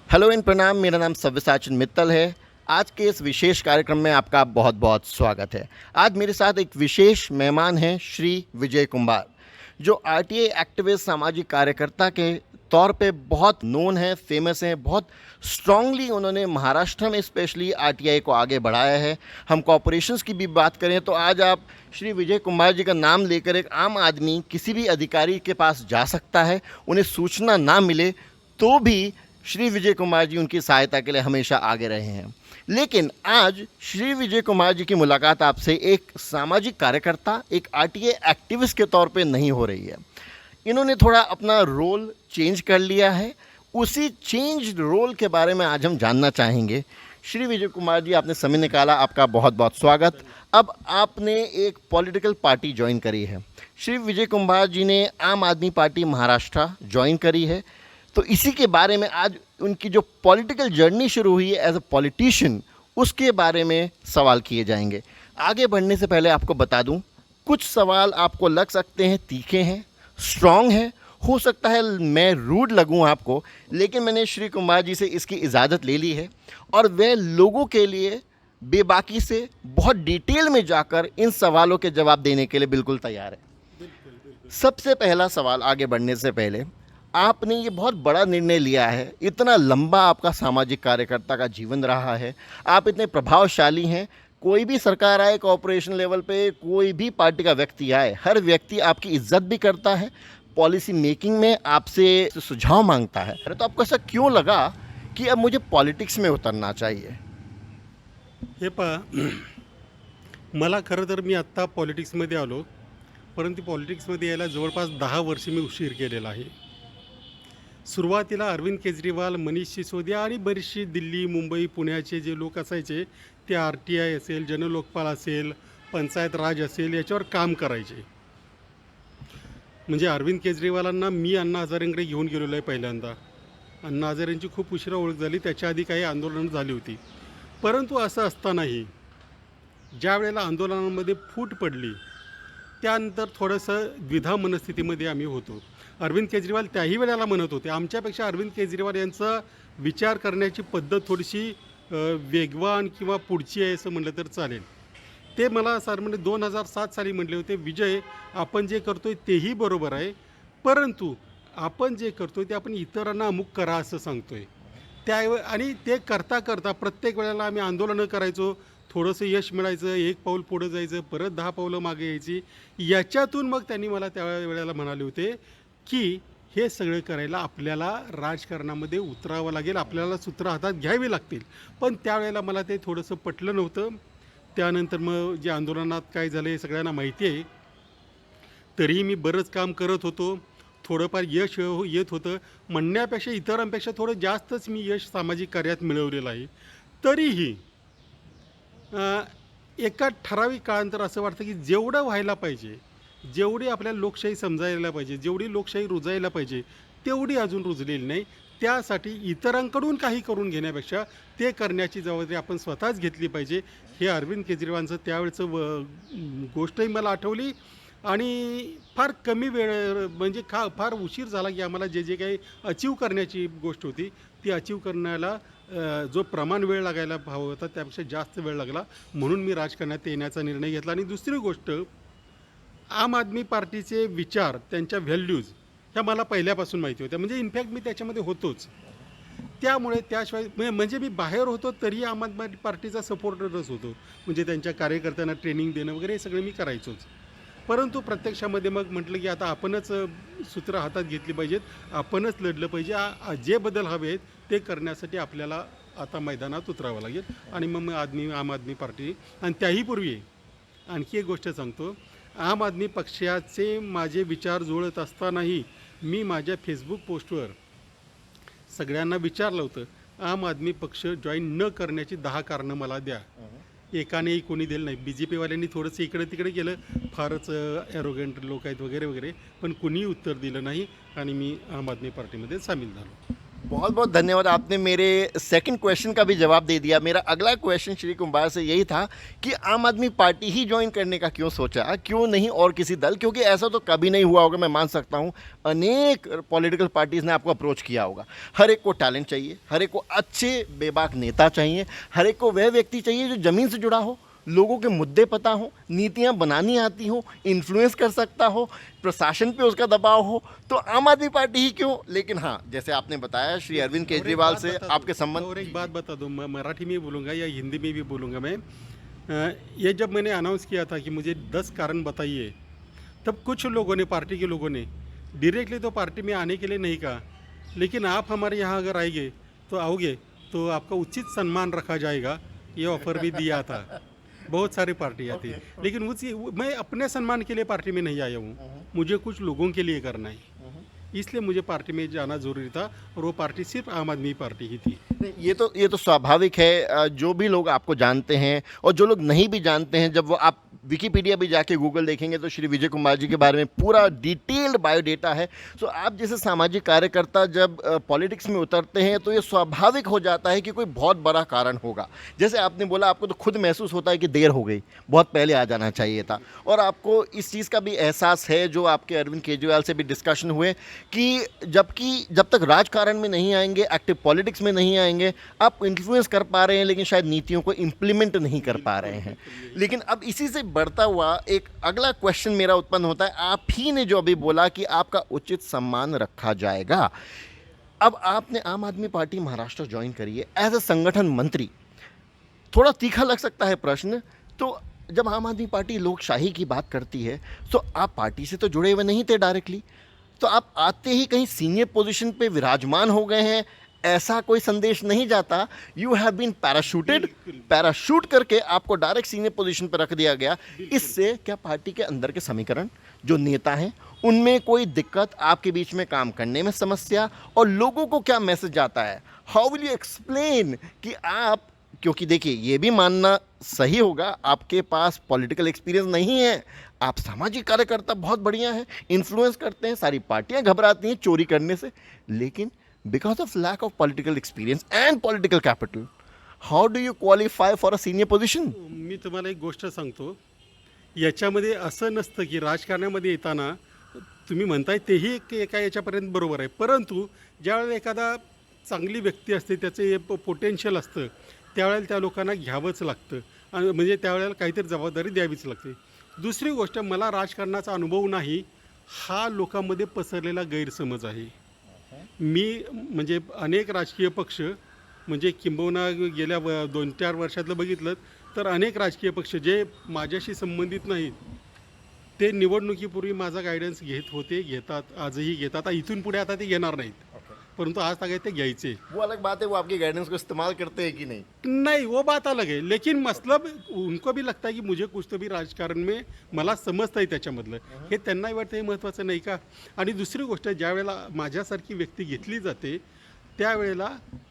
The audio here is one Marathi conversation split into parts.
हेलो इन प्रणाम। मेरा नाम सव्यसाचन मित्तल है। आज के इस विशेष कार्यक्रम में आपका बहुत बहुत स्वागत है। आज मेरे साथ एक विशेष मेहमान हैं श्री विजय कुमार, जो आरटीआई एक्टिविस्ट सामाजिक कार्यकर्ता के तौर पे बहुत नोन है, फेमस हैं। बहुत स्ट्रांगली उन्होंने महाराष्ट्र में स्पेशली आरटीआई को आगे बढ़ाया है। हम कॉरपोरेशंस की भी बात करें तो आज आप श्री विजय कुमार जी का नाम लेकर एक आम आदमी किसी भी अधिकारी के पास जा सकता है। उन्हें सूचना ना मिले तो भी श्री विजय कुमार जी उनकी सहायता के लिए हमेशा आगे रहे हैं। लेकिन आज श्री विजय कुमार जी की मुलाकात आपसे एक सामाजिक कार्यकर्ता, एक आरटीआई एक्टिविस्ट के तौर पे नहीं हो रही है। इन्होंने थोड़ा अपना रोल चेंज कर लिया है। उसी चेंज रोल के बारे में आज हम जानना चाहेंगे। श्री विजय कुमार जी, आपने समय निकाला, आपका बहुत बहुत स्वागत। अब आपने एक पॉलिटिकल पार्टी ज्वाइन करी है। श्री विजय कुमार जी ने आम आदमी पार्टी महाराष्ट्र ज्वाइन करी है। तो इसी के बारे में आज उनकी जो पॉलिटिकल जर्नी शुरू हुई है एज अ पॉलिटिशियन, उसके बारे में सवाल किए जाएंगे। आगे बढ़ने से पहले आपको बता दूं, कुछ सवाल आपको लग सकते हैं तीखे हैं, स्ट्रॉन्ग हैं। हो सकता है मैं रूड लगूं आपको, लेकिन मैंने श्री कुमार जी से इसकी इजाज़त ले ली है और वे लोगों के लिए बेबाकी से बहुत डिटेल में जाकर इन सवालों के जवाब देने के लिए बिल्कुल तैयार है। सबसे पहला सवाल आगे बढ़ने से पहले, आपने ये बहुत बड़ा निर्णय लिया है। इतना लंबा आपका सामाजिक कार्यकर्ता का जीवन रहा है, आप इतने प्रभावशाली हैं। कोई भी सरकार आए, कॉरपोरेशन लेवल पे कोई भी पार्टी का व्यक्ति आए, हर व्यक्ति आपकी इज्जत भी करता है, पॉलिसी मेकिंग में आपसे सुझाव मांगता है। तो आपको ऐसा क्यों लगा कि अब मुझे पॉलिटिक्स में उतरना चाहिए? हे पहा, मला खरं तर मी आत्ता पॉलिटिक्समध्ये आलो, परंतु पॉलिटिक्समध्ये यायला जवळपास 10 वर्ष मी उशीर केलेला आहे. सुरुवातीला अरविंद केजरीवाल, मनीष सिसोदिया आणि बरीचशी दिल्ली, मुंबई, पुण्याचे जे लोक असायचे ते RTI असेल, जनलोकपाल असेल, पंचायत राज असेल याच्यावर काम करायचे. म्हणजे अरविंद केजरीवालांना मी अण्णा हजारेंकडे घेऊन गेलेलो आहे पहिल्यांदा. अण्णा हजारेंची खूप उशिरा ओळख झाली, त्याच्या आधी काही आंदोलनं झाली होती. परंतु असं असतानाही ज्या वेळेला आंदोलनांमध्ये फूट पडली त्यानंतर थोडंसं द्विधा मनस्थितीमध्ये आम्ही होतो. अरविंद केजरीवाल त्याही वेळेला म्हणत होते, आमच्यापेक्षा अरविंद केजरीवाल यांचा विचार करण्याची पद्धत थोडीशी वेगवान किंवा पुढची आहे असं म्हटलं तर चालेल. ते मला सर म्हणजे 2007 साली म्हटले होते, विजय आपण जे करतोय तेही बरोबर आहे, परंतु आपण जे करतोय ते आपण इतरांना अमुक करा असं सांगतोय. आणि ते करता करता प्रत्येक वेळेला आम्ही आंदोलनं करायचो, थोडंसं यश मिळायचं, एक पाऊल पुढं जायचं, परत 10 पावलं मागे यायची. याच्यातून मग त्यांनी मला त्या वेळेला म्हणाले होते की हे सगळं करायला आपल्याला राजकारणामध्ये उतरावं लागेल, आपल्याला सूत्र हातात घ्यावी लागतील. पण त्यावेळेला मला ते थोडंसं पटलं नव्हतं. त्यानंतर मग जे आंदोलनात काय झालं हे सगळ्यांना माहिती आहे. तरीही मी बरंच काम करत होतो, थोडंफार यश येत होतं. म्हणण्यापेक्षा इतरांपेक्षा थोडं जास्तच मी यश सामाजिक कार्यात मिळवलेलं आहे. तरीही एका ठराविक काळानंतर असं वाटतं की जेवढं व्हायला पाहिजे, जेवढी आपल्याला लोकशाही समजायला पाहिजे, जेवढी लोकशाही रुजायला पाहिजे, तेवढी अजून रुजलेली नाही. त्यासाठी इतरांकडून काही करून घेण्यापेक्षा ते करण्याची जबाबदारी आपण स्वतःच घेतली पाहिजे. हे अरविंद केजरीवालांचं त्यावेळचं गोष्टही मला आठवली. आणि फार कमी वेळ म्हणजे फार उशीर झाला की आम्हाला जे काही अचीव करण्याची गोष्ट होती ती अचीव करण्याला जो प्रमाण वेळ लागायला हवा होता त्यापेक्षा जास्त वेळ लागला. म्हणून मी राजकारणात येण्याचा निर्णय घेतला. आणि दुसरी गोष्ट, आम आदमी पार्टीचे विचार, त्यांच्या व्हॅल्यूज ह्या मला पहिल्यापासून माहिती होत्या. म्हणजे इनफॅक्ट मी त्याच्यामध्ये होतोच. त्यामुळे त्याशिवाय म्हणजे मी बाहेर होतो तरी आम आदमी पार्टीचा सपोर्टरच होतो. म्हणजे त्यांच्या कार्यकर्त्यांना ट्रेनिंग देणं वगैरे हे सगळं मी करायचोच. परंतु प्रत्यक्षामध्ये मग म्हटलं की आता आपणच सूत्र हातात घेतली पाहिजेत, आपणच लढलं पाहिजे. जे बदल हवे आहेत ते करण्यासाठी आपल्याला आता मैदानात उतरावं लागेल. आणि मग आम आदमी पार्टी. आणि त्याही पूर्वी आणखी एक गोष्ट सांगतो, आम आदमी पक्षाचे माझे विचार जुळत असतानाही मी माझ्या फेसबुक पोस्टवर सगळ्यांना विचारलं होतं, आम आदमी पक्ष जॉईन न करण्याची 10 कारणं मला द्या. एकानेही कोणी दिलं नाही. BJPवाल्यांनी थोडंसं इकडे तिकडे केलं, फारच ॲरोगंट लोक आहेत वगैरे वगैरे, पण कुणीही उत्तर दिलं नाही आणि मी आम आदमी पार्टीमध्ये सामील झालो. बहुत बहुत धन्यवाद, आपने मेरे सेकंड क्वेश्चन का भी जवाब दे दिया। मेरा अगला क्वेश्चन श्री कुंभार से यही था कि आम आदमी पार्टी ही ज्वाइन करने का क्यों सोचा, क्यों नहीं और किसी दल? क्योंकि ऐसा तो कभी नहीं हुआ होगा, मैं मान सकता हूँ अनेक पॉलिटिकल पार्टीज़ ने आपको अप्रोच किया होगा। हर एक को टैलेंट चाहिए, हर एक को अच्छे बेबाक नेता चाहिए, हर एक को वह व्यक्ति चाहिए जो ज़मीन से जुड़ा हो, लोगों के मुद्दे पता हो, नीतियां बनानी आती हो, इन्फ्लुएंस कर सकता हो, प्रशासन पे उसका दबाव हो। तो आम आदमी पार्टी ही क्यों? लेकिन हाँ, जैसे आपने बताया श्री अरविंद केजरीवाल से आपके संबंध। और एक बात बता दूँ, मैं मराठी में भी बोलूँगा या हिंदी में भी बोलूँगा मैं। ये जब मैंने अनाउंस किया था कि मुझे 10 कारण बताइए, तब कुछ लोगों ने, पार्टी के लोगों ने डायरेक्टली तो पार्टी में आने के लिए नहीं कहा, लेकिन आप हमारे यहाँ अगर आएंगे तो आओगे तो आपका उचित सम्मान रखा जाएगा, ये ऑफर भी दिया था। बहुत सारी पार्टियाँ थी, लेकिन मैं अपने सम्मान के लिए पार्टी में नहीं आया हूँ, मुझे कुछ लोगों के लिए करना है, इसलिए मुझे पार्टी में जाना ज़रूरी था, और वो पार्टी सिर्फ आम आदमी पार्टी ही थी। नहीं, ये तो स्वाभाविक है। जो भी लोग आपको जानते हैं और जो लोग नहीं भी जानते हैं, जब वो आप विकिपीडिया भी जाके गूगल देखेंगे तो श्री विजय कुमार जी के बारे में पूरा डिटेल्ड बायोडेटा है। सो आप जैसे सामाजिक कार्यकर्ता जब पॉलिटिक्स में उतरते हैं तो ये स्वाभाविक हो जाता है कि कोई बहुत बड़ा कारण होगा। जैसे आपने बोला, आपको तो खुद महसूस होता है कि देर हो गई, बहुत पहले आ जाना चाहिए था, और आपको इस चीज़ का भी एहसास है जो आपके अरविंद केजरीवाल से भी डिस्कशन हुए कि जब तक राजकारण में नहीं आएंगे, एक्टिव पॉलिटिक्स में नहीं आएंगे, आप इन्फ्लुएंस कर पा रहे हैं लेकिन शायद नीतियों को इम्प्लीमेंट नहीं कर पा रहे हैं। लेकिन अब इसी से बढ़ता हुआ एक अगला क्वेश्चन मेरा उत्पन्न होता है। आप ही ने जो अभी बोला कि आपका उचित सम्मान रखा जाएगा, अब आपने आम आदमी पार्टी महाराष्ट्र ज्वाइन करी है एज ए संगठन मंत्री। थोड़ा तीखा लग सकता है प्रश्न, तो जब आम आदमी पार्टी लोकशाही की बात करती है तो आप पार्टी से तो जुड़े हुए नहीं थे डायरेक्टली, तो आप आते ही कहीं सीनियर पोजीशन पे विराजमान हो गए हैं, ऐसा कोई संदेश नहीं जाता? यू हैव बीन पैराशूटेड, पैराशूट करके आपको डायरेक्ट सीनियर पोजीशन पर रख दिया गया। इससे क्या पार्टी के अंदर के समीकरण, जो नेता हैं, उनमें कोई दिक्कत, आपके बीच में काम करने में समस्या, और लोगों को क्या मैसेज जाता है? हाउ विल यू एक्सप्लेन कि आप, क्योंकि देखिए ये भी मानना सही होगा, आपके पास पॉलिटिकल एक्सपीरियंस नहीं है, आप सामाजिक कार्यकर्ता बहुत बढ़िया हैं, इन्फ्लुएंस करते हैं, सारी पार्टियां घबराती हैं चोरी करने से, लेकिन because of lack of political experience and political capital, how do you qualify for a senior position? मी तुम्हाला एक गोष्ट सांगतो, याच्यामध्ये असं नसतं की राजकारणामध्ये येताना तुम्ही म्हणताय तेही एका याच्यापर्यंत बरोबर आहे, परंतु ज्यावेळेला एखादा चांगली व्यक्ती असते, त्याचे पोटेन्शियल असतं, त्यावेळेला त्या लोकांना घ्यावंच लागतं, आणि म्हणजे त्यावेळेला काहीतरी जबाबदारी द्यावीच लागते. दुसरी गोष्ट, मला राजकारणाचा अनुभव नाही, हा लोकांमध्ये पसरलेला गैरसमज आहे. मी म्हणजे अनेक राजकीय पक्ष, म्हणजे किंबहुना गेल्या 2-4 वर्षातलं बघितलं तर अनेक राजकीय पक्ष जे माझ्याशी संबंधित नाहीत, ते निवडणुकीपूर्वी माझा गायडन्स घेत होते, घेतात, आजही घेतात. इथून पुढे आता ते घेणार नाहीत, परंतु आज तक ते घ्यायचे. वो अलग बात है, वो आपके गाइडेंस को इस्तेमाल करते हैं कि नहीं? नहीं, वो बात अलग है, लेकिन मतलब उनको भी लगता है कि मुझे कुछ तो भी राजकारण में मला समजतं आहे त्याच्यामधलं, हे त्यांनाही वाटतं हे महत्त्वाचं नाही का. आणि दुसरी गोष्ट, ज्या वेळेला माझ्यासारखी व्यक्ती घेतली जाते त्यावेळेला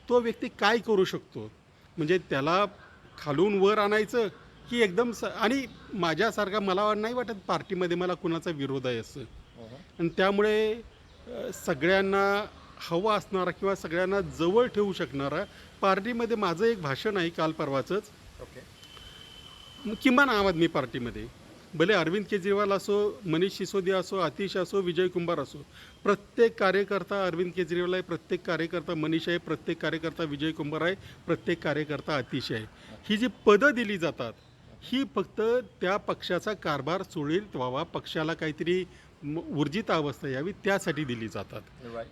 तो व्यक्ती काय करू शकतो, म्हणजे त्याला खालून वर आणायचं की एकदम आणि माझ्यासारखा मला नाही वाटत पार्टीमध्ये मला कुणाचा विरोध आहे असं. आणि त्यामुळे सगळ्यांना हवा असणारा किंवा सगळ्यांना जवळ ठेवू शकणारा, पार्टीमध्ये माझं एक भाषण आहे काल परवाचंच, किमान आम आदमी पार्टीमध्ये, भले अरविंद केजरीवाल असो, मनीष सिसोदिया असो, आतिश असो, विजय कुंभार असो, प्रत्येक कार्यकर्ता अरविंद केजरीवाल आहे, प्रत्येक कार्यकर्ता मनीष आहे, प्रत्येक कार्यकर्ता विजय कुंभार आहे, प्रत्येक कार्यकर्ता आतिश आहे. ही जी पदं दिली जातात ही फक्त त्या पक्षाचा कारभार सुरळीत व्हावा, पक्षाला काहीतरी ऊर्जित अवस्था यावी त्यासाठी दिली जातात.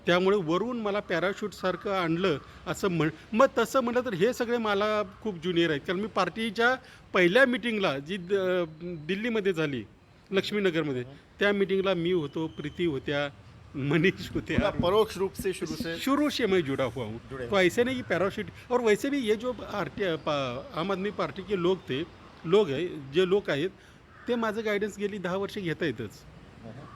त्यामुळे वरून मला पॅराशूटसारखं आणलं असं मग तसं म्हटलं तर हे सगळे मला खूप ज्युनियर आहेत, कारण मी पार्टीच्या पहिल्या मिटिंगला जी दिल्लीमध्ये झाली, लक्ष्मीनगरमध्ये, त्या मिटिंगला मी होतो, प्रीती होत्या, मनीष होत्या. परोक्ष रूप से शुरू से मैं जुड़ा हुआ हूँ, तो ऐसे नहीं कि पैराशूट. और वैसे भी ये जो आम आदमी पार्टी के लोग आहेत ते माझं गायडन्स गेली 10 वर्ष घेता येतच.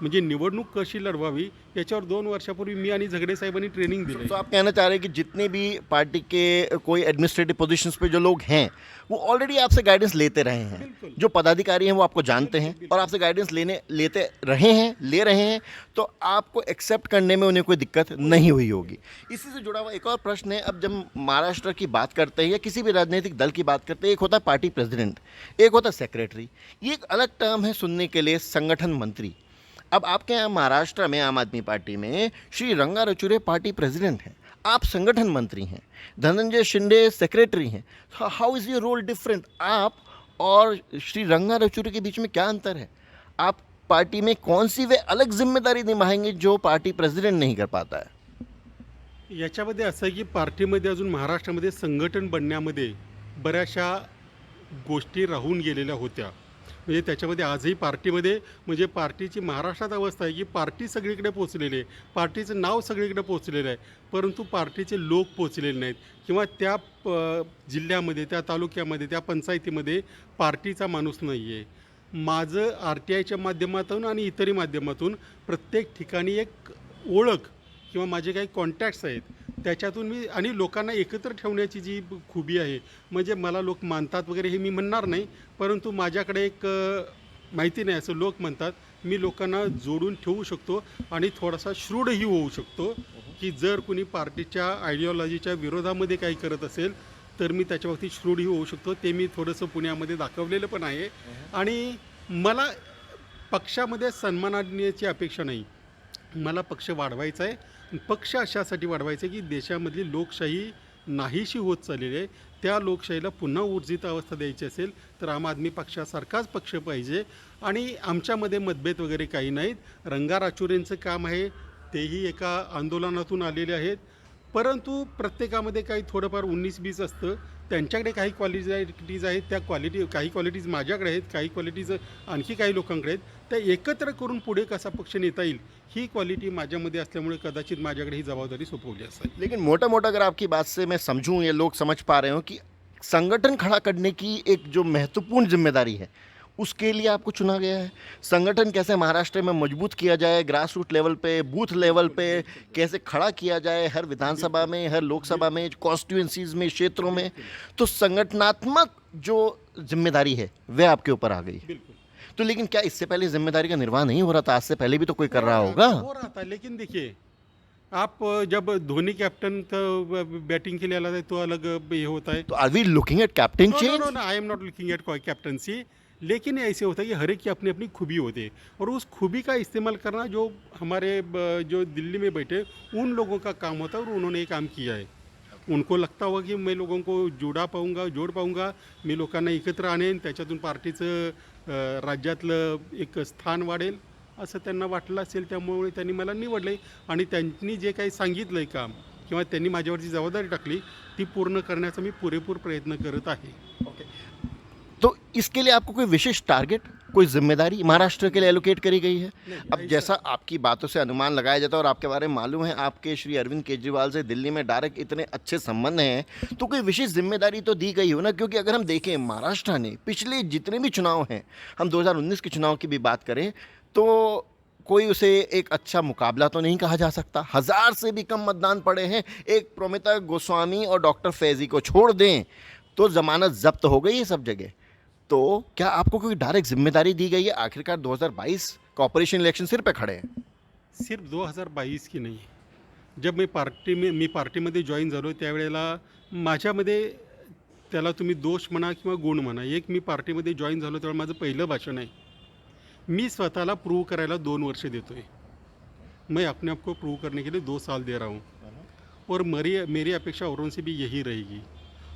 म्हणजे निवडणूक कशी लढवावी याच्यावर 2 वर्षापूर्वी मी आणि झगडे साहेबांनी ट्रेनिंग दिलं तो आप कहना चाह रहे हैं कि जितने भी पार्टी के कोई एडमिनिस्ट्रेटिव पोजीशंस पे जो लोग हैं वो ऑलरेडी आपसे गाइडेंस लेते रहे हैं, बिल्कुल। जो पदाधिकारी हैं वो आपको जानते हैं और आपसे गाइडेंस लेते रहे हैं, ले रहे हैं, तो आपको एक्सेप्ट करने में उन्हें कोई दिक्कत नहीं हुई होगी। इसी से जुड़ा हुआ एक और प्रश्न है, अब जब महाराष्ट्र की बात करते हैं या किसी भी राजनीतिक दल की बात करते हैं, एक होता है पार्टी प्रेसिडेंट, एक होता है सेक्रेटरी, ये एक अलग टर्म है सुनने के लिए, संगठन मंत्री। अब आपके यहाँ महाराष्ट्र में आम आदमी पार्टी में श्री रंगा रचुरे पार्टी प्रेसिडेंट हैं, आप संगठन मंत्री हैं, धनंजय शिंदे सेक्रेटरी हैं। हाउ इज़ योर रोल डिफरेंट? आप और श्री रंगा रचुरे के बीच में क्या अंतर है? आप पार्टी में कौन सी वे अलग जिम्मेदारी निभाएंगे जो पार्टी प्रेसिडेंट नहीं कर पाता है? याच्यामध्ये असं आहे की पार्टीमध्ये अजून महाराष्ट्रामध्ये संघटन बनण्यामध्ये बऱ्याचशा गोष्टी राहून गेलेल्या होत्या. म्हणजे त्याच्यामध्ये आजही पार्टीमध्ये म्हणजे पार्टीची महाराष्ट्रात अवस्था आहे की पार्टी सगळीकडे पोचलेली आहे, पार्टीचं नाव सगळीकडे पोचलेलं आहे, परंतु पार्टीचे लोक पोचलेले नाहीत किंवा त्या जिल्ह्यामध्ये, त्या तालुक्यामध्ये, त्या पंचायतीमध्ये पार्टीचा माणूस नाही आहे. माझं RTIच्या माध्यमातून आणि इतरही माध्यमातून प्रत्येक ठिकाणी एक ओळख किंवा माझे काही कॉन्टॅक्ट्स आहेत, त्याच्यातून मी आणि लोकांना एकत्र ठेवण्याची जी खूबी आहे, म्हणजे मला लोक मानतात वगैरे हे मी म्हणणार नाही, परंतु माझ्याकडे एक माहिती नाही असं लोक म्हणतात, मी लोकांना जोडून ठेवू शकतो आणि थोडासा श्रूडही होऊ शकतो की जर कुणी पार्टीच्या आयडिओलॉजीच्या विरोधामध्ये काही करत असेल तर मी त्याच्याबाबतीत श्रूडही होऊ शकतो. ते मी थोडंसं पुण्यामध्ये दाखवलेलं पण आहे. आणि मला पक्षामध्ये सन्मानण्याची अपेक्षा नाही, मला पक्ष वाढवायचा आहे. पक्ष अशासाठी वाढवायचं आहे की देशामधली लोकशाही नाहीशी होत चाललेली आहे, त्या लोकशाहीला पुन्हा ऊर्जित अवस्था द्यायची असेल तर आम आदमी पक्षासारखाच पक्ष पाहिजे. आणि आमच्यामध्ये मतभेद वगैरे काही नाहीत. रंगा राचुरेंचं काम आहे, तेही एका आंदोलनातून आलेले आहेत, परंतु प्रत्येकामध्ये काही थोडंफार 19-20 असतं. त्यांच्याकडे काही क्वालिटीज आहेत, त्या काही क्वालिटीज माझ्याकडे आहेत, काही क्वालिटीज आणखी काही लोकांकडे आहेत. त्या एकत्र करून पुढे कसा पक्ष नेता येईल ही क्वालिटी माझ्यामध्ये असल्यामुळे कदाचित माझ्याकडे ही जबाबदारी सोपवली असेल. लेकिन मोटा मोटा अगर आपकी बात से मैं समझूं, ये लोग समझ पा रहे हो कि संगठन खड़ा करने की एक जो महत्वपूर्ण जिम्मेदारी है उसके लिए आपको चुना गया है। संगठन कैसे महाराष्ट्र में मजबूत किया जाए, ग्रास रूट लेवल पे, बूथ लेवल पे कैसे खड़ा किया जाए, हर विधानसभा में, हर लोकसभा में, कॉन्स्टिट्यूंसीज में, क्षेत्रों में, तो संगठनात्मक जो जिम्मेदारी है वह आपके ऊपर आ गई। बिल्कुल तो लेकिन क्या इससे पहले जिम्मेदारी का निर्वाह नहीं हो रहा था? आज से पहले भी तो कोई कर रहा होगा। हो रहा था, लेकिन देखिए आप जब धोनी कैप्टन का बैटिंग के लिए अलग है तो अलग ये होता है. तो are we looking at captain change? No, I am not looking at captaincy, लेकिन ऐसे होता है कि हर एक की अपनी अपनी खूबी होती है और उस खूबी का इस्तेमाल करना जो हमारे जो दिल्ली में बैठे उन लोगों का काम होता है और उन्होंने ये काम किया है. उनको लगता होगा की मैं लोगों को जोड पाऊंगा, मी लोकांना एकत्र आणेन, त्याच्यातून पार्टीचं राज्यातलं एक स्थान वाढेल असं त्यांना वाटलं असेल, त्यामुळे त्यांनी मला निवडले आणि त्यांनी जे काही सांगितलं आहे काम किंवा त्यांनी माझ्यावरची जबाबदारी टाकली ती पूर्ण करण्याचा मी पुरेपूर प्रयत्न करत आहे. तो इसके लिए आपको कोई विशेष टारगेट, कोई जिम्मेदारी महाराष्ट्र के लिए एलोकेट करी गई है? अब जैसा आपकी बातों से अनुमान लगाया जाता है और आपके बारे में मालूम है आपके श्री अरविंद केजरीवाल से दिल्ली में डायरेक्ट इतने अच्छे संबंध हैं, तो कोई विशेष जिम्मेदारी तो दी गई हो ना? क्योंकि अगर हम देखें महाराष्ट्र ने पिछले जितने भी चुनाव हैं, हम 2019 के चुनाव की भी बात करें तो कोई उसे एक अच्छा मुकाबला तो नहीं कहा जा सकता. 1000 से भी कम मतदान पड़े हैं. एक प्रोमिता गोस्वामी और डॉक्टर फैजी को छोड़ दें तो जमानत जब्त हो गई है सब जगह. तो क्या आपको कोई डायरेक्ट जिम्मेदारी दी गई है? आखिरकार 2022 कॉर्पोरेशन इलेक्शन सिर पे खड़े हैं. सिर्फ 2022 की नाही. जब मी पार्टीमध्ये जॉईन झालो त्यावेळेला माझ्यामध्ये त्याला तुम्ही दोष म्हणा किंवा गुण म्हणा, एक मी पार्टीमध्ये जॉईन झालो तेव्हा माझं पहिलं भाषण आहे. मी स्वतःला प्रूव करायला 2 वर्ष देतो है. मैं अपने आप को प्रूव करने के लिए 2 साल दे रहा हूँ और मेरी अपेक्षा औरों से भी यही रहेगी.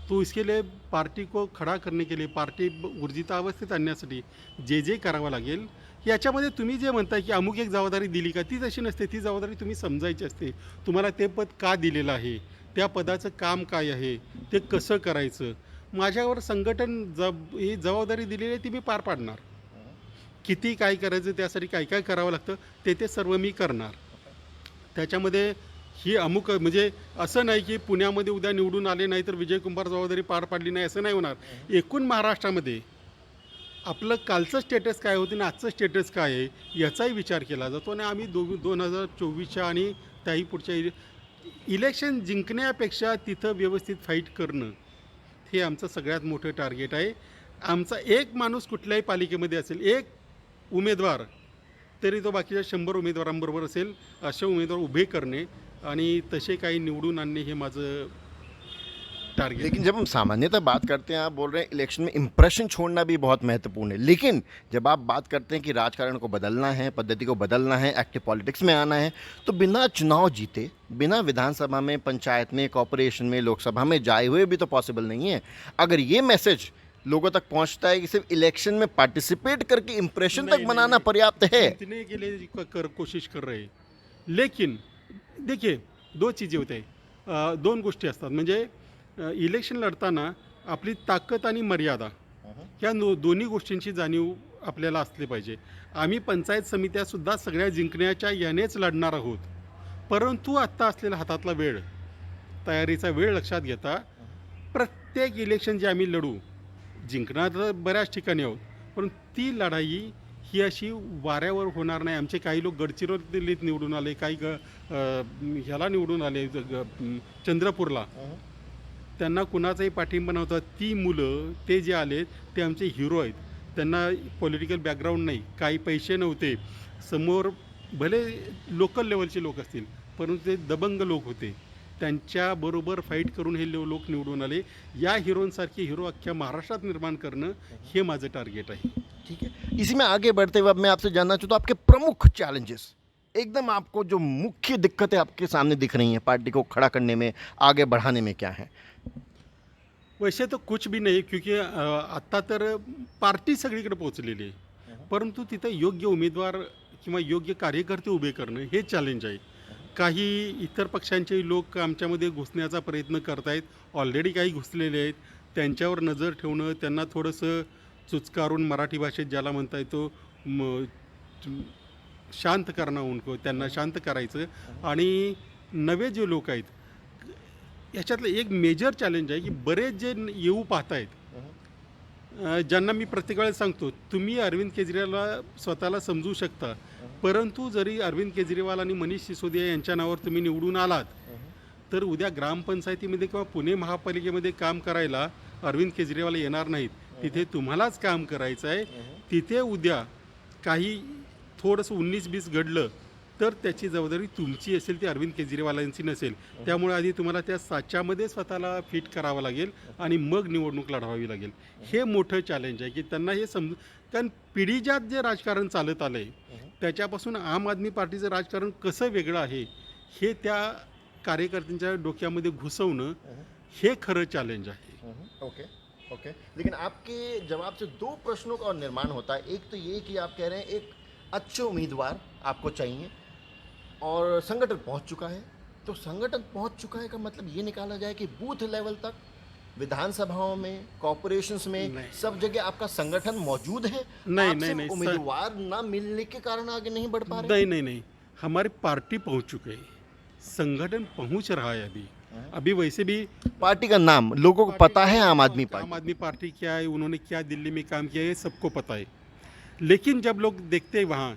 तो इसके लिए पार्टी को खड़ा करने के लिए, पार्टी ऊर्जितावस्थेत आणण्यासाठी जे करावं लागेल. याच्यामध्ये तुम्ही जे म्हणताय की अमुक एक जबाबदारी दिली का, ती तशी नसते. ती जबाबदारी तुम्ही समजायची असते. तुम्हाला ते पद का दिलेलं आहे, त्या पदाचं काम काय आहे, ते कसं करायचं. माझ्यावर संघटन ही जबाबदारी दिलेली आहे, ती मी पार पाडणार. किती काय करायचं, त्यासाठी काय काय करावं लागतं ते सर्व मी करणार. त्याच्यामध्ये ही अमुक म्हणजे असं नाही की पुण्यामध्ये उद्या निवडून आले नाही तर विजय कुंभार जबाबदारी पार पाडली नाही असं नाही होणार. एकूण महाराष्ट्रामध्ये आपलं कालचं स्टेटस काय होतं आणि आजचं स्टेटस काय आहे याचाही विचार केला जातो. आणि आम्ही 2024च्या आणि त्याही पुढच्या इलेक्शन जिंकण्यापेक्षा तिथं व्यवस्थित फाईट करणं हे आमचं सगळ्यात मोठं टार्गेट आहे. आमचा एक माणूस कुठल्याही पालिकेमध्ये असेल, एक उमेदवार, तरी तो बाकीच्या 100 उमेदवारांबरोबर असेल, असे उमेदवार उभे करणे आणि तसे काही निवडून आणणे हे माझं टारगेट. लेकिन जब हम सामान्यतः बात करते हैं, आप बोल रहे हैं इलेक्शन में इंप्रेशन छोड़ना भी बहुत महत्वपूर्ण है, लेकिन जब आप बात करते हैं कि राजकारण को बदलना है, पद्धति को बदलना है, एक्टिव पॉलिटिक्स में आना है, तो बिना चुनाव जीते, बिना विधानसभा में, पंचायत में, कॉरपोरेशन में, लोकसभा में जाए हुए भी तो पॉसिबल नहीं है. अगर ये मैसेज लोगों तक पहुंचता है कि सिर्फ इलेक्शन में पार्टिसिपेट करके इंप्रेशन तक बनाना पर्याप्त है. जीतने के लिए कोशिश कर रहे हैं. लेकिन देखिए, दो चीज़ें होते हैं, दोन गोष्टी असतात. म्हणजे इलेक्शन लढताना आपली ताकद आणि मर्यादा ह्या दोन्ही गोष्टींची जाणीव आपल्याला असली पाहिजे. आम्ही पंचायत समित्यासुद्धा सगळ्या जिंकण्याच्या यानेच लढणार आहोत, परंतु आत्ता असलेला हातातला वेळ, तयारीचा वेळ लक्षात घेता प्रत्येक इलेक्शन जे आम्ही लढू, जिंकणार तर बऱ्याच ठिकाणी आहोत, पण ती लढाई ही अशी वाऱ्यावर होणार नाही. आमचे काही लोक गडचिरोलीत निवडून आले, काही ह्याला निवडून आले, चंद्रपूरला, त्यांना कुणाचाही पाठिंबा नव्हता. ती मुलं, ते जे आलेत ते आमचे हिरो आहेत. त्यांना पॉलिटिकल बॅकग्राऊंड नाही, काही पैसे नव्हते, समोर भले लोकल लेवलचे लोक असतील परंतु ते दबंग लोक होते, त्यांच्याबरोबर फाईट करून हे लोक निवडून आले. या हिरोंसारखे हिरो अख्ख्या महाराष्ट्रात निर्माण करणं हे माझं टार्गेट आहे. ठीक है, इसी में आगे बढ़ते हुए अब मैं आपसे जानना चाहता हूँ आपके प्रमुख चैलेंजेस, एकदम आपको जो मुख्य दिक्कतें आपके सामने दिख रही हैं पार्टी को खड़ा करने में, आगे बढ़ाने में, क्या है? वैसे तो कुछ भी नाही, क्योंकि आत्ता तर पार्टी सगळीकडे पोहोचलेली आहे, परंतु तिथं योग्य उमेदवार किंवा योग्य कार्यकर्ते उभे करणं हे चॅलेंज आहे. काही इतर पक्षांचे लोक आमच्यामध्ये घुसण्याचा प्रयत्न करत आहेत, ऑलरेडी काही घुसलेले आहेत. त्यांच्यावर नजर ठेवणं, त्यांना थोडंसं चुचकारून, मराठी भाषेत ज्याला म्हणता येतो, शांत करणं, उनको त्यांना शांत करायचं. आणि नवे जे लोक आहेत, याच्यातलं एक मेजर चॅलेंज आहे की बरेच जे येऊ पाहत आहेत, ज्यांना मी प्रत्येक वेळेस सांगतो, तुम्ही अरविंद केजरीवालला स्वतःला समजू शकता, परंतु जरी अरविंद केजरीवाल आणि मनीष सिसोदिया यांच्या नावावर तुम्ही निवडून आलात, तर उद्या ग्रामपंचायतीमध्ये किंवा पुणे महापालिकेमध्ये काम करायला अरविंद केजरीवाल येणार नाहीत. तिथे तुम्हालाच काम करायचं आहे. तिथे उद्या काही थोडंसं 19-20 घडलं तर त्याची जबाबदारी तुमची असेल, ती अरविंद केजरीवालांची नसेल. त्यामुळे आधी तुम्हाला त्या साच्यामध्ये स्वतःला फिट करावं लागेल आणि मग निवडणूक लढवावी लागेल. हे मोठं चॅलेंज आहे की त्यांना हे समजून, कारण पिढीजात जे राजकारण चालत आलं आहे त्याच्यापासून आम आदमी पार्टीचं राजकारण कसं वेगळं आहे हे त्या कार्यकर्त्यांच्या डोक्यामध्ये घुसवणं हे खरं चॅलेंज आहे. ओके ओके, लेकिन आपके जवाब से दो प्रश्नों का और निर्माण होता है. एक तो ये कि आप कह रहे हैं एक अच्छे उम्मीदवार आपको चाहिए और संगठन पहुंच चुका है, तो संगठन पहुंच चुका है का मतलब ये निकाला जाए कि बूथ लेवल तक, विधानसभाओं में, कॉर्पोरेशंस में, सब जगह आपका संगठन मौजूद है? नहीं, आप नहीं, सिर्फ नहीं, उम्मीदवार ना मिलने के कारण आगे नहीं बढ़ पा रहे? नहीं नहीं नहीं, हमारी पार्टी पहुंच चुके हैं, संगठन पहुंच रहा है. अभी वैसे भी पार्टी का नाम लोगों को पता है, आम आदमी पार्टी. आम आदमी पार्टी क्या है, उन्होंने क्या दिल्ली में काम किया है, सबको पता है. लेकिन जब लोग देखते हैं वहाँ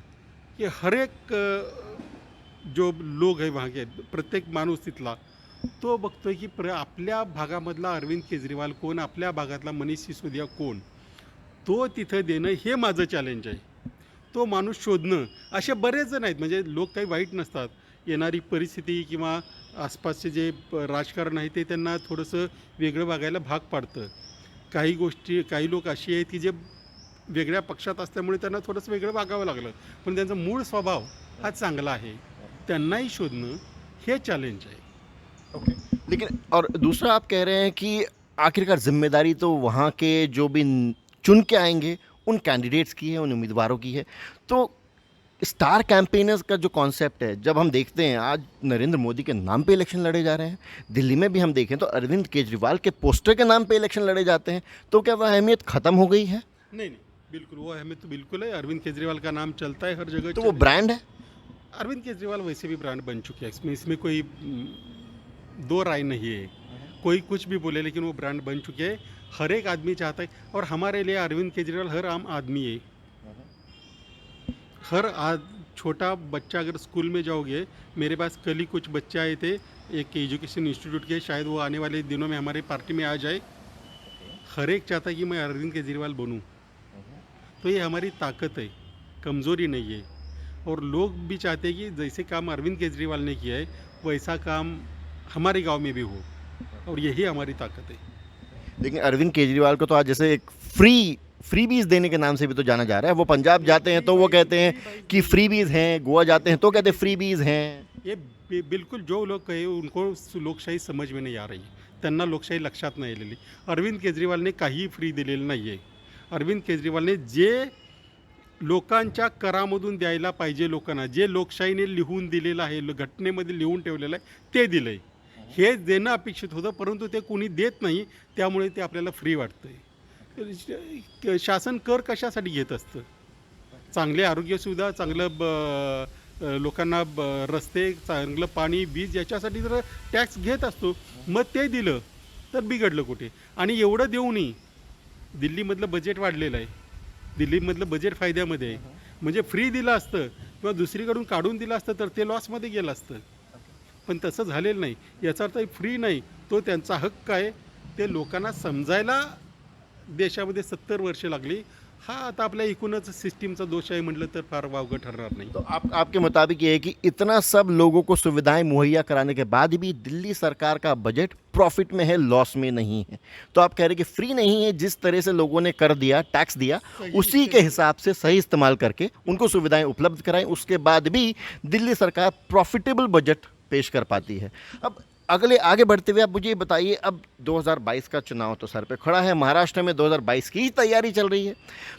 कि हर एक जो लोग है वहाँ के, प्रत्येक माणूस तिथला, तो बघतोय की आपल्या भागामधला अरविंद केजरीवाल कोण, आपल्या भागातला मनीष सिसोदिया कोण, तो तिथं देणं हे माझं चॅलेंज आहे. तो माणूस शोधणं. असे बरेच जण आहेत, म्हणजे लोक काही वाईट नसतात, येणारी परिस्थिती किंवा आसपासचे जे राजकारण आहे ते त्यांना थोडंसं वेगळं वागायला भाग पाडतं. काही गोष्टी, काही लोक अशी आहेत की जे वेगळ्या पक्षात असल्यामुळे त्यांना थोडंसं वेगळं वागावं लागलं, पण त्यांचा मूळ स्वभाव हा चांगला आहे. त्यांनाही शोधणं हे चॅलेंज आहे. ओके, लेकिन और दूसरा आप कह रहे हैं कि आखिरकार जिम्मेदारी तो वहाँ के जो भी चुन के आएंगे उन कैंडिडेट्स की है, उन उम्मीदवारों की है. तो स्टार कैंपेनर्स का जो कॉन्सेप्ट है, जब हम देखते हैं आज नरेंद्र मोदी के नाम पे इलेक्शन लड़े जा रहे हैं, दिल्ली में भी हम देखें तो अरविंद केजरीवाल के पोस्टर के नाम पे इलेक्शन लड़े जाते हैं, तो क्या वह अहमियत ख़त्म हो गई है? नहीं नहीं, बिल्कुल वो अहमियत तो बिल्कुल है. अरविंद केजरीवाल का नाम चलता है हर जगह. तो वो ब्रांड है. अरविंद केजरीवाल वैसे भी ब्रांड बन चुके हैं, इसमें कोई दो राय नहीं है. कोई कुछ भी बोले, लेकिन वो ब्रांड बन चुके हैं। हर एक आदमी चाहता है, और हमारे लिए अरविंद केजरीवाल हर आम आदमी है। छोटा बच्चा, अगर स्कूल में जाओगे, मेरे पास कल ही कुछ बच्चे आए थे एक एजुकेशन इंस्टीट्यूट के, शायद वो आने वाले दिनों में हमारे पार्टी में आ जाए। हर एक चाहता है कि मैं अरविंद केजरीवाल बनूं। तो ये हमारी ताकत है, कमज़ोरी नहीं है। और लोग भी चाहते हैं कि जैसे काम अरविंद केजरीवाल ने किया है वैसा काम हमारे गांव में भी हो, और यही हमारी ताकत है। लेकिन अरविंद केजरीवाल को तो आज जैसे एक फ्रीबीज देने के नाम से भी तो जाना जा रहा है। वो पंजाब जाते हैं तो वो कहते हैं कि फ्रीबीज हैं, गोवा जाते हैं तो कहते हैं फ्रीबीज हैं। ये बिल्कुल जो लोग कहे उनको लोकशाही समज में नाही आ रही, त्यांना लोकशाही लक्षात नाही आलेली। अरविंद केजरीवालने काही फ्री दिलेलं नाही आहे। अरविंद केजरीवालने जे लोकांच्या करामधून द्यायला पाहिजे लोकांना, जे लोकशाहीने लिहून दिलेलं आहे, घटनेमध्ये लिहून ठेवलेलं आहे, ते दिलं आहे। हे देणं अपेक्षित होतं, परंतु ते कोणी देत नाही, त्यामुळे ते आपल्याला फ्री वाटतंय। शासन कर कशासाठी घेत असतं? चांगले आरोग्य सुविधा, चांगलं लोकांना रस्ते, चांगलं पाणी, वीज याच्यासाठी जर टॅक्स घेत असतो, मग ते दिलं तर बिघडलं कुठे? आणि एवढं देऊनही दिल्लीमधलं बजेट वाढलेलं आहे, दिल्लीमधलं बजेट फायद्यामध्ये आहे। म्हणजे फ्री दिलं असतं किंवा दुसरीकडून काढून दिलं असतं तर ते लॉसमध्ये गेलं असतं, पण तसं झालेलं नाही। याचा अर्थ फ्री नाही, तो त्यांचा हक्क आहे। ते लोकांना समजायला देशामध्ये 70 वर्ष लागली। हा आता आपल्या एकूणच सिस्टीमचा दोष आहे म्हटलं तर फार वावगं ठरणार नाही। तो आपके मुताबिक ये है कि इतना सब लोगों को सुविधाएं मुहैया कराने के बाद भी दिल्ली सरकार का बजट प्रॉफिट में है, लॉस में नहीं है। तो आप कह रहे हैं कि फ्री नहीं है, जिस तरह से लोगों ने कर दिया, टैक्स दिया, उसी के हिसाब से सही इस्तेमाल करके उनको सुविधाएं उपलब्ध कराएं, उसके बाद भी दिल्ली सरकार प्रॉफिटेबल बजट पेश कर पाती है। अब आगे बढ़ते हुए आप मुझे ये बताइए, अब 2022 का चुनाव तो सर पे खड़ा है, महाराष्ट्र में 2022 की ही तैयारी चल रही है।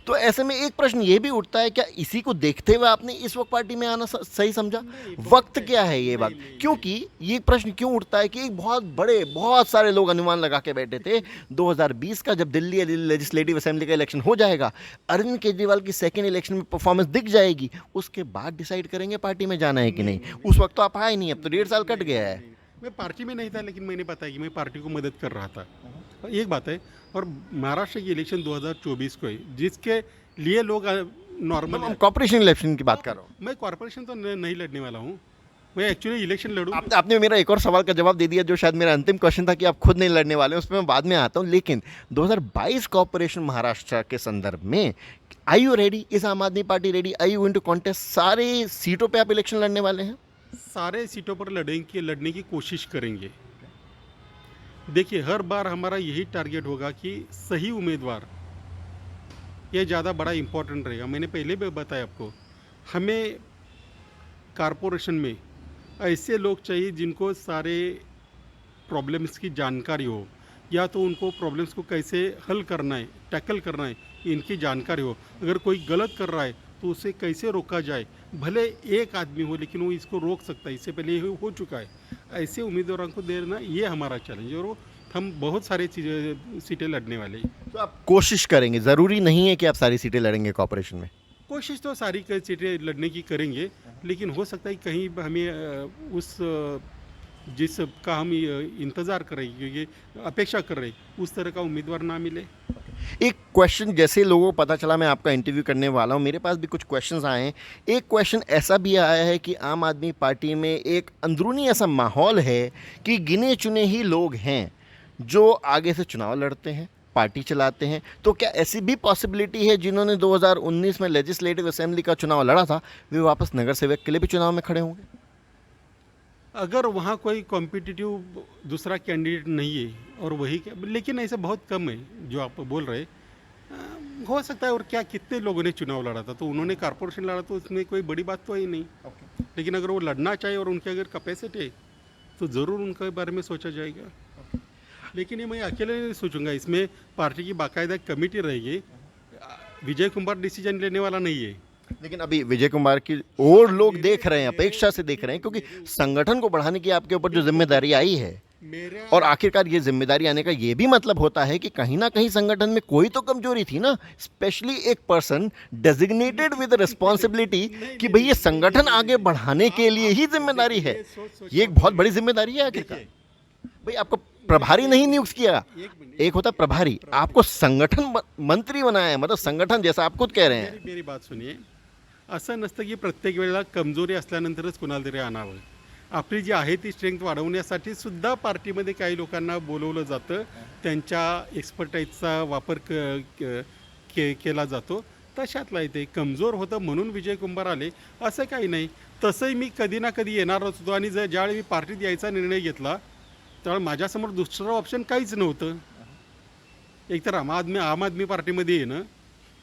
तो ऐसे में एक प्रश्न ये भी उठता है, क्या इसी को देखते हुए आपने इस वक्त पार्टी में आना सही समझा? वक्त क्या है ये बात? क्योंकि ये प्रश्न क्यों उठता है कि बहुत सारे लोग अनुमान लगा के बैठे थे 2020 का, जब दिल्ली लेजिस्लेटिव असेंबली का इलेक्शन हो जाएगा, अरविंद केजरीवाल की सेकेंड इलेक्शन में परफॉर्मेंस दिख जाएगी, उसके बाद डिसाइड करेंगे पार्टी में जाना है कि नहीं। उस वक्त तो आप आए नहीं, अब तो 1.5 साल कट गया है। मैं पार्टी में नहीं था, लेकिन मैंने बताया कि मैं पार्टी को मदद कर रहा था, एक बात है। और महाराष्ट्र की इलेक्शन 2024 को है, जिसके लिए लोग नॉर्मल, हम कॉर्पोरेशन इलेक्शन की बात कर रहा हूँ। मैं कॉर्पोरेशन तो नहीं लड़ने वाला हूँ, मैं एक्चुअली इलेक्शन लड़ूँ। आपने मेरा एक और सवाल का जवाब दे दिया, जो शायद मेरा अंतिम क्वेश्चन था कि आप खुद नहीं लड़ने वाले, उस पर मैं बाद में आता हूँ। लेकिन 2022 कॉर्पोरेशन महाराष्ट्र के संदर्भ में आई you ready? Is Aam Aadmi Party ready? Are you going to contest? सारे सीटों पे आप इलेक्शन लड़ने वाले हैं? सारे सीटों पर लड़ने की कोशिश करेंगे। देखिए, हर बार हमारा यही टारगेट होगा कि सही उम्मीदवार, ये ज़्यादा बड़ा इम्पोर्टेंट रहेगा। मैंने पहले भी बताया आपको, हमें कारपोरेशन में ऐसे लोग चाहिए जिनको सारे प्रॉब्लम्स की जानकारी हो, या तो उनको प्रॉब्लम्स को कैसे हल करना है, टैकल करना है, इनकी जानकारी हो। अगर कोई गलत कर रहा है तो उसे कैसे रोका जाए, भले एक आदमी हो लेकिन वो इसको रोक सकता है, इससे पहले ये हो चुका है। ऐसे उम्मीदवारों को देना ये हमारा चैलेंज है, और हम बहुत सारे सीटें लड़ने वाले हैं। तो आप कोशिश करेंगे, ज़रूरी नहीं है कि आप सारी सीटें लड़ेंगे कॉर्पोरेशन में? कोशिश तो सारी सीटें लड़ने की करेंगे, लेकिन हो सकता है कहीं हमें उस जिसका हम इंतज़ार कर रहे हैं, क्योंकि अपेक्षा कर रहे हैं, उस तरह का उम्मीदवार ना मिले। एक क्वेश्चन, जैसे लोगों को पता चला मैं आपका इंटरव्यू करने वाला हूं, मेरे पास भी कुछ क्वेश्चंस आए हैं। एक क्वेश्चन ऐसा भी आया है कि आम आदमी पार्टी में एक अंदरूनी ऐसा माहौल है कि गिने चुने ही लोग हैं जो आगे से चुनाव लड़ते हैं, पार्टी चलाते हैं। तो क्या ऐसी भी पॉसिबिलिटी है जिन्होंने 2019 में लेजिस्लेटिव असेंबली का चुनाव लड़ा था, वे वापस नगर सेवक के लिए भी चुनाव में खड़े होंगे? अगर वहाँ कोई कॉम्पिटिटिव दूसरा कैंडिडेट नहीं है, और वही, लेकिन ऐसा बहुत कम है जो आप बोल रहे हैं। हो सकता है, और क्या कितने लोगों ने चुनाव लड़ा था, तो उन्होंने कारपोरेशन लड़ा, तो उसमें कोई बड़ी बात तो है ही नहीं। लेकिन अगर वो लड़ना चाहे और उनकी अगर कैपेसिटी है, तो ज़रूर उनके बारे में सोचा जाएगा। लेकिन ये मैं अकेले नहीं सोचूंगा, इसमें पार्टी की बाकायदा कमेटी रहेगी। विजय कुमार डिसीजन लेने वाला नहीं है। लेकिन अभी विजय कुमार की और लोग देख रहे हैं, अपेक्षा से देख रहे हैं, क्योंकि संगठन को बढ़ाने की आपके ऊपर जो जिम्मेदारी आई है, और आखिरकार ये जिम्मेदारी आने का ये भी मतलब होता है कि कहीं ना कहीं संगठन में कोई तो कमजोरी थी ना, स्पेशली एक पर्सन डेजिग्नेटेड विद रिस्पॉन्सिबिलिटी कि भाई ये संगठन आगे बढ़ाने के लिए ही जिम्मेदारी है। ये एक बहुत बड़ी जिम्मेदारी है आखिरकार। भाई आपको प्रभारी नहीं नियुक्त किया, एक मिनिट, एक होता प्रभारी, आपको संगठन मंत्री बनाया है, मतलब संगठन जैसा आप खुद कह रहे हैं। मेरी बात सुनिये. असं नसतं की प्रत्येक वेळेला कमजोरी असल्यानंतरच कुणाला तरी आणावं. आपली जी आहे ती स्ट्रेंथ वाढवण्यासाठी सुद्धा पार्टीमध्ये काही लोकांना बोलवलं जातं, त्यांच्या एक्सपर्टाईजचा वापर केला जातो. तशातला इथे कमजोर होतं म्हणून विजय कुंभार आले असं काही नाही. तसंही मी कधी ना कधी येणारच होतो आणि ज्यावेळी मी पार्टीत यायचा निर्णय घेतला त्यावेळी माझ्यासमोर दुसरं ऑप्शन काहीच नव्हतं. एकतर आम आदमी पार्टीमध्ये येणं,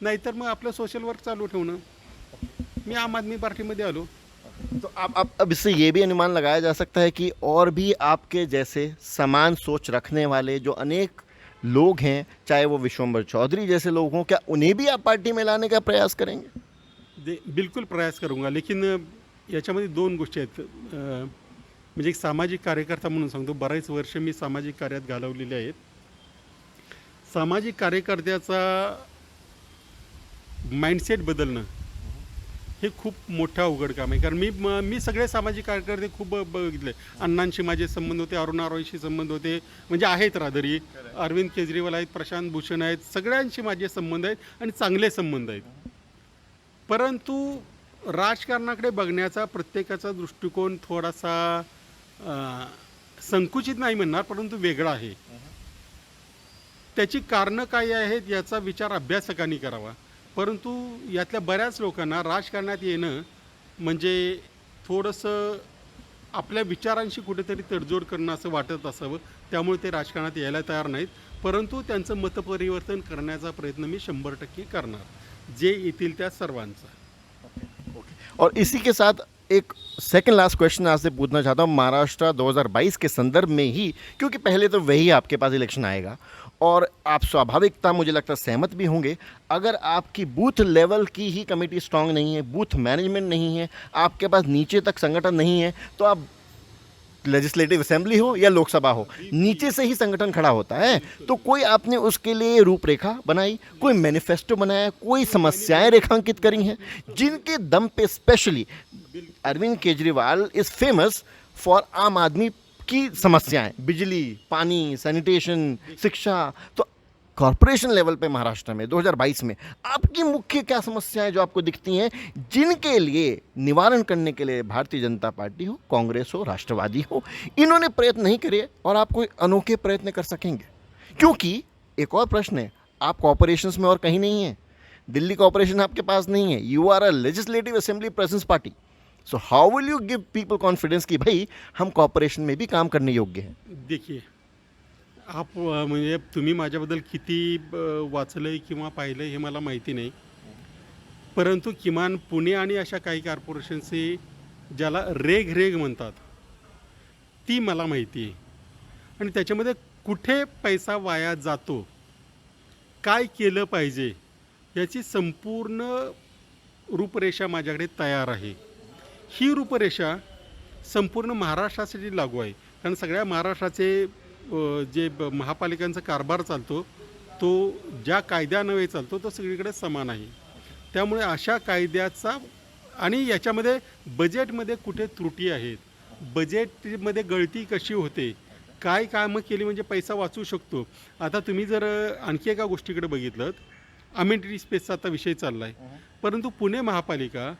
नाहीतर मग आपलं सोशल वर्क चालू ठेवणं. मी आम आदमी पार्टीमध्ये आलो. तो अब इससे ये भी अनुमान लगाया जा सकता है कि और भी आपके जैसे समान सोच रखने वाले जो अनेक लोग हैं, चाहे वो विश्वम्बर चौधरी जैसे लोग हों, क्या उन्हें भी आप पार्टी में लाने का प्रयास करेंगे? बिलकुल प्रयास करूंगा. लेकिन याच्यामध्ये दोन गोष्टी आहेत. म्हणजे एक सामाजिक कार्यकर्ता म्हणून सांगतो, बरेच वर्ष मी सामाजिक कार्यात घालवलेले आहेत. सामाजिक कार्यकर्त्याचा माइंडसेट बदलणं हे खूप मोठं अवघड काम आहे. कारण मी सगळे सामाजिक कार्यकर्ते खूप बघितले. अण्णांशी माझे संबंध होते, अरुणा रॉयशी संबंध होते, म्हणजे आहेत रादरी. अरविंद केजरीवाल आहेत, प्रशांत भूषण आहेत, सगळ्यांशी माझे संबंध आहेत आणि चांगले संबंध आहेत. परंतु राजकारणाकडे बघण्याचा प्रत्येकाचा दृष्टिकोन थोडासा संकुचित नाही म्हणणार, परंतु वेगळा आहे. त्याची कारणं काय आहेत याचा विचार अभ्यासकांनी करावा. परंतु यातल्या बऱ्याच लोकांना राजकारणात येणं म्हणजे थोडंसं आपल्या विचारांशी कुठेतरी तडजोड करणं असं वाटत असावं. त्यामुळे ते राजकारणात यायला तयार नाहीत. परंतु त्यांचं मतपरिवर्तन करण्याचा प्रयत्न मी 100% करणार, जे येतील त्या सर्वांचा. और इसी के साथ एक सेकंड लास्ट क्वेश्चन आपसे पूछना चाहता हूँ, महाराष्ट्र 2022 के संदर्भ में ही, क्योंकि पहले तो वही आपके पास इलेक्शन आएगा और आप स्वाभाविकता मुझे लगता है सहमत भी होंगे, अगर आपकी बूथ लेवल की ही कमेटी स्ट्रांग नहीं है, बूथ मैनेजमेंट नहीं है, आपके पास नीचे तक संगठन नहीं है, तो आप लेजिस्लेटिव असेंबली हो या लोकसभा हो, नीचे से ही संगठन खड़ा होता है. तो कोई आपने उसके लिए रूपरेखा बनाई, कोई मैनिफेस्टो बनाया, कोई समस्याएं रेखांकित करी हैं जिनके दम पे specially Arvind Kejriwal is famous for आम आदमी की समस्याएं, बिजली, पानी, सैनिटेशन, शिक्षा. तो कॉरपोरेशन लेवल पे महाराष्ट्र में 2022 में आपकी मुख्य क्या समस्याएं जो आपको दिखती हैं, जिनके लिए निवारण करने के लिए भारतीय जनता पार्टी हो, कांग्रेस हो, राष्ट्रवादी हो, इन्होंने प्रयत्न नहीं करे और आप कोई अनोखे प्रयत्न कर सकेंगे? क्योंकि एक और प्रश्न है, आप कॉरपोरेशंस में और कहीं नहीं हैं, दिल्ली कॉरपोरेशन आपके पास नहीं है, you are a legislative assembly presence party. So how will you give people confidence कि भाई हम कॉरपोरेशन में भी काम करने योग्य हैं? देखिए, आप म्हणजे तुम्ही माझ्याबद्दल किती वाचलं आहे किंवा पाहिलं आहे हे मला माहिती नाही. परंतु किमान पुणे आणि अशा काही कॉर्पोरेशनचे ज्याला रेग म्हणतात ती मला माहिती आहे. आणि त्याच्यामध्ये कुठे पैसा वाया जातो, काय केलं पाहिजे याची संपूर्ण रूपरेषा माझ्याकडे तयार आहे. ही रूपरेषा संपूर्ण महाराष्ट्रासाठी लागू आहे. कारण सगळ्या महाराष्ट्राचे जे महापालिकांचा कारभार चालतो तो ज्या कायद्यान्वये चालतो तो सगळीकडे समान आहे. त्यामुळे अशा कायद्याचा आणि याच्यामध्ये बजेटमध्ये कुठे त्रुटी आहेत, बजेटमध्ये गळती कशी होते, काय कामं केली म्हणजे पैसा वाचू शकतो. आता तुम्ही जर आणखी एका गोष्टीकडे बघितलं, अमेनिटी स्पेसचा आता विषय चालला आहे, परंतु पुणे महापालिका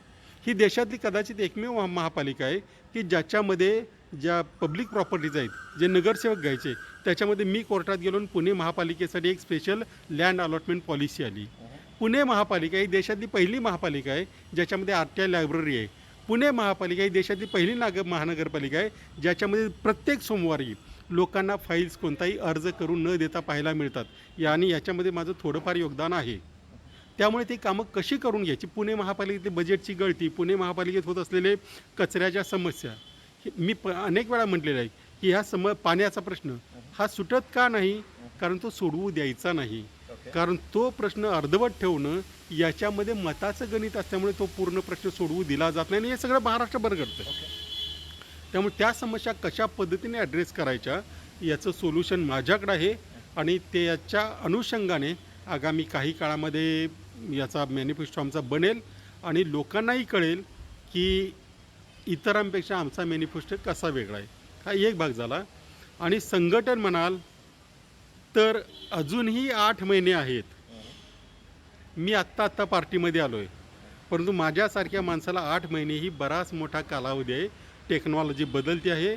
ही देशातली कदाचित एकमेव महापालिका आहे की ज्याच्यामध्ये ज्या पब्लिक प्रॉपर्टीज आहेत, जे नगरसेवक घ्यायचे, त्याच्यामध्ये मी कोर्टात गेलो आणि पुणे महापालिकेसाठी एक स्पेशल लँड अलॉटमेंट पॉलिसी आली. पुणे महापालिका ही देशातली पहिली महापालिका आहे ज्याच्यामध्ये RTI लायब्ररी आहे. पुणे महापालिका ही देशातली पहिली महानगरपालिका आहे ज्याच्यामध्ये प्रत्येक सोमवारी लोकांना फाईल्स कोणताही अर्ज करून न देता पाहायला मिळतात. आणि याच्यामध्ये माझं थोडंफार योगदान आहे. त्यामुळे ती कामं कशी करून घ्यायची, पुणे महापालिकेतली बजेटची गळती, पुणे महापालिकेत होत असलेले कचऱ्याच्या समस्या, मी अनेक वेळा म्हटलेलं आहे की ह्या पाण्याचा प्रश्न हा सुटत का नाही, कारण तो सोडवू द्यायचा नाही. कारण तो प्रश्न अर्धवट ठेवणं याच्यामध्ये मताचं गणित असल्यामुळे तो पूर्ण प्रश्न सोडवू दिला जात नाही आणि हे सगळं महाराष्ट्रभर घडतं. त्यामुळे त्या समस्या कशा पद्धतीने ॲड्रेस करायच्या याचं सोल्युशन माझ्याकडे आहे आणि त्याच्या अनुषंगाने आगामी काही काळामध्ये याचा मॅनिफेस्टो आमचा बनेल आणि लोकांनाही कळेल की इतरांपेक्षा आमचा मॅनिफेस्टो कसा वेगळा आहे. हा एक भाग झाला. आणि संघटन म्हणाल तर अजूनही 8 महिने आहेत. मी आत्ता पार्टीमध्ये आलो आहे, परंतु माझ्यासारख्या माणसाला 8 महिने ही बराच मोठा कालावधी आहे. टेक्नॉलॉजी बदलते आहे,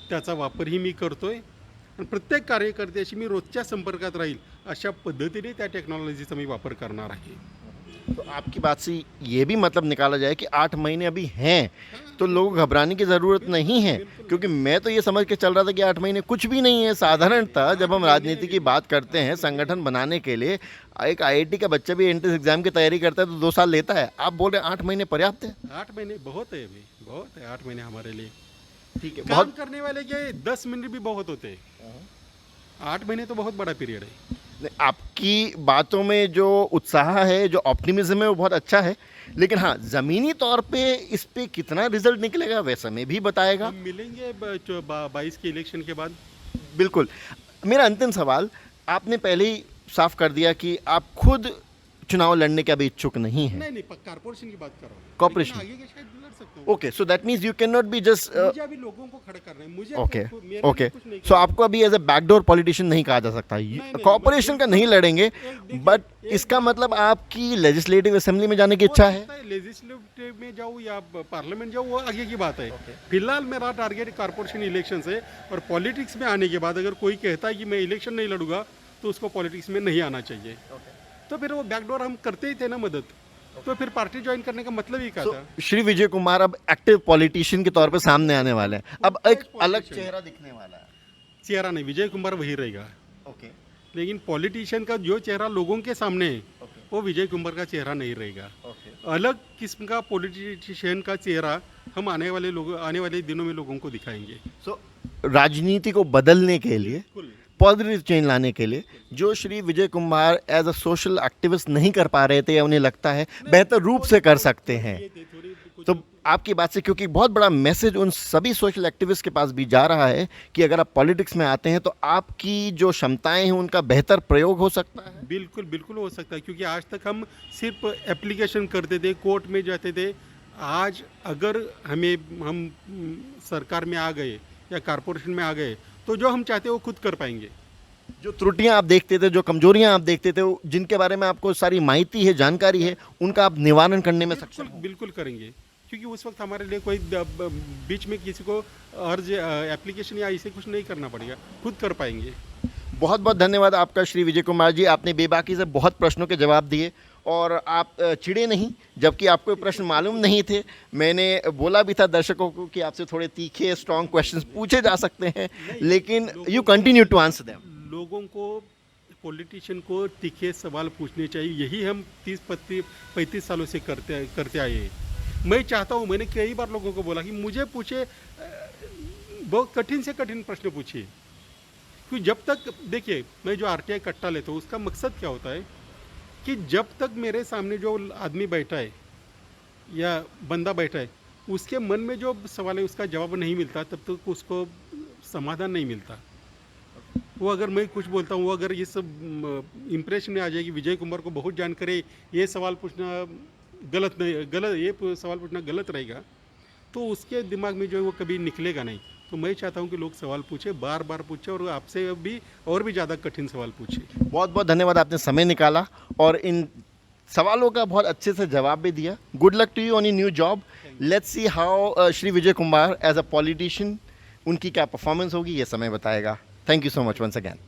त्याचा वापरही मी करतो आहे आणि प्रत्येक कार्यकर्त्याशी मी रोजच्या संपर्कात राहील अशा पद्धतीने त्या टेक्नॉलॉजीचा मी वापर करणार आहे. तो आपकी बात से ये भी मतलब निकाला जाए कि 8 महीने अभी हैं, तो लोगों को घबराने की ज़रूरत नहीं है, क्योंकि मैं तो ये समझ के चल रहा था कि 8 महीने कुछ भी नहीं है. साधारणतः जब हम राजनीति की बात करते हैं संगठन बनाने के लिए, एक आईआईटी का बच्चा भी एंट्रेंस एग्जाम की तैयारी करता है तो 2 साल लेता है. आप बोल रहे हैं 8 महीने पर्याप्त है? 8 महीने बहुत है अभी, बहुत है 8 महीने हमारे लिए. ठीक है. काम बहुत करने वाले के 10 मिनट भी बहुत होते हैं. 8 महीने तो बहुत बड़ा पीरियड है. आपकी बातों में जो उत्साह है, जो ऑप्टिमिज्म है, वो बहुत अच्छा है. लेकिन हाँ, ज़मीनी तौर पे इस पे कितना रिजल्ट निकलेगा वह समय भी बताएगा. हम मिलेंगे 22 के इलेक्शन के बाद. बिल्कुल. मेरा अंतिम सवाल, आपने पहले ही साफ कर दिया कि आप खुद चुनाव लड़ने के अभी इच्छुक नहीं हैं. नहीं कॉर्पोरेशन की बात कर रहा हूँ. कॉर्पोरेशन. लेकिन आगे के शायद लड़ सकता हूँ. Okay, so that means you can not be just. मुझे अभी लोगों को खड़ा करना है. मुझे ओके मेरे ओके. लिए कुछ नहीं सो आपको अभी एज ए बैकडोर पॉलिटिशियन नहीं कहा जा सकता. नहीं, कॉर्पोरेशन का नहीं लड़ेंगे, बट इसका मतलब आपकी लेजिस्लेटिव असेंबली में जाने की इच्छा है. लेजिस्लेटिव में जाऊँ या पार्लियामेंट जाऊँ वो आगे की बात है. फिलहाल मेरा टारगेट कॉर्पोरेशन इलेक्शन है और पॉलिटिक्स में आने के बाद अगर कोई कहता है कि मैं इलेक्शन नहीं लड़ूंगा तो उसको पॉलिटिक्स में नहीं आना चाहिए. तो फिर वो बैकडोर हम करते ही थे ना मदद, तो फिर पार्टी ज्वाइन करने का मतलब ही क्या था. श्री विजय कुमार अब एक्टिव पॉलिटिशियन के तौर पे सामने आने वाले हैं. अब एक अलग politician. चेहरा दिखने वाला है. चेहरा नहीं, विजय कुमार वही रहेगा. ओके लेकिन पॉलिटिशियन का जो चेहरा लोगों के सामने है ओके वो विजय कुमार का चेहरा नहीं रहेगा. ओके. अलग किस्म का पॉलिटिशियन का चेहरा हम आने वाले दिनों में लोगों को दिखाएंगे. सो राजनीति को बदलने के लिए, बिल्कुल. पॉजिटिव चेंज लाने के लिए, जो Shri Vijay Kumar as a social activist नहीं कर पा रहे थे या उन्हें लगता है बेहतर रूप से कर सकते हैं, तो आपकी बात से, क्योंकि बहुत बड़ा मैसेज उन सभी सोशल एक्टिविस्ट के पास भी जा रहा है कि अगर आप पॉलिटिक्स में आते हैं तो आपकी जो क्षमताएं हैं उनका बेहतर प्रयोग हो सकता है. बिल्कुल बिल्कुल हो सकता है, क्योंकि आज तक हम सिर्फ एप्लीकेशन करते थे, कोर्ट में जाते थे. आज अगर हम सरकार में आ गए या कॉर्पोरेशन में आ गए तो जो हम चाहते हैं वो खुद कर पाएंगे. जो त्रुटियां आप देखते थे, जो कमजोरियां आप देखते थे, जिनके बारे में आपको सारी माहिती है, जानकारी है, उनका आप निवारण करने में सक्षम बिल्कुल बिल्कुल करेंगे, क्योंकि उस वक्त हमारे लिए कोई बीच में किसी को अर्ज एप्लीकेशन या ऐसे कुछ नहीं करना पड़ेगा, खुद कर पाएंगे. बहुत बहुत धन्यवाद आपका श्री विजय कुमार जी. आपने बेबाकी से बहुत प्रश्नों के जवाब दिए और आप चिढ़े नहीं, जबकि आपको ये प्रश्न मालूम नहीं थे. मैंने बोला भी था दर्शकों को कि आपसे थोड़े तीखे स्ट्रॉन्ग क्वेश्चंस पूछे जा सकते हैं, लेकिन you continue to answer them. लोगों को, पॉलिटिशियन को तीखे सवाल पूछने चाहिए. यही हम 30-35 सालों से करते आए हैं. मैं चाहता हूँ, मैंने कई बार लोगों को बोला कि मुझे पूछे, बहुत कठिन से कठिन प्रश्न पूछिए. क्योंकि जब तक, देखिए, मैं जो आरटीआई कट्टा लेता हूँ उसका मकसद क्या होता है कि जब तक मेरे सामने जो आदमी बैठा है या बंदा बैठा है उसके मन में जो सवाल है उसका जवाब नहीं मिलता, तब तक उसको समाधान नहीं मिलता. वो अगर मैं कुछ बोलता हूँ, वो अगर ये सब इम्प्रेशन में आ जाए कि विजय कुमार को बहुत जानकारी, ये सवाल पूछना ये सवाल पूछना गलत रहेगा, तो उसके दिमाग में जो है वो कभी निकलेगा नहीं. तो मैं चाहता हूँ कि लोग सवाल पूछे, बार बार पूछे और आपसे भी और भी ज़्यादा कठिन सवाल पूछे. बहुत बहुत धन्यवाद, आपने समय निकाला और इन सवालों का बहुत अच्छे से जवाब भी दिया. Good luck to you on your new job. Let's see how Shri Vijay Kumar as a politician, उनकी क्या परफॉर्मेंस होगी ये समय बताएगा. Thank you so much once again.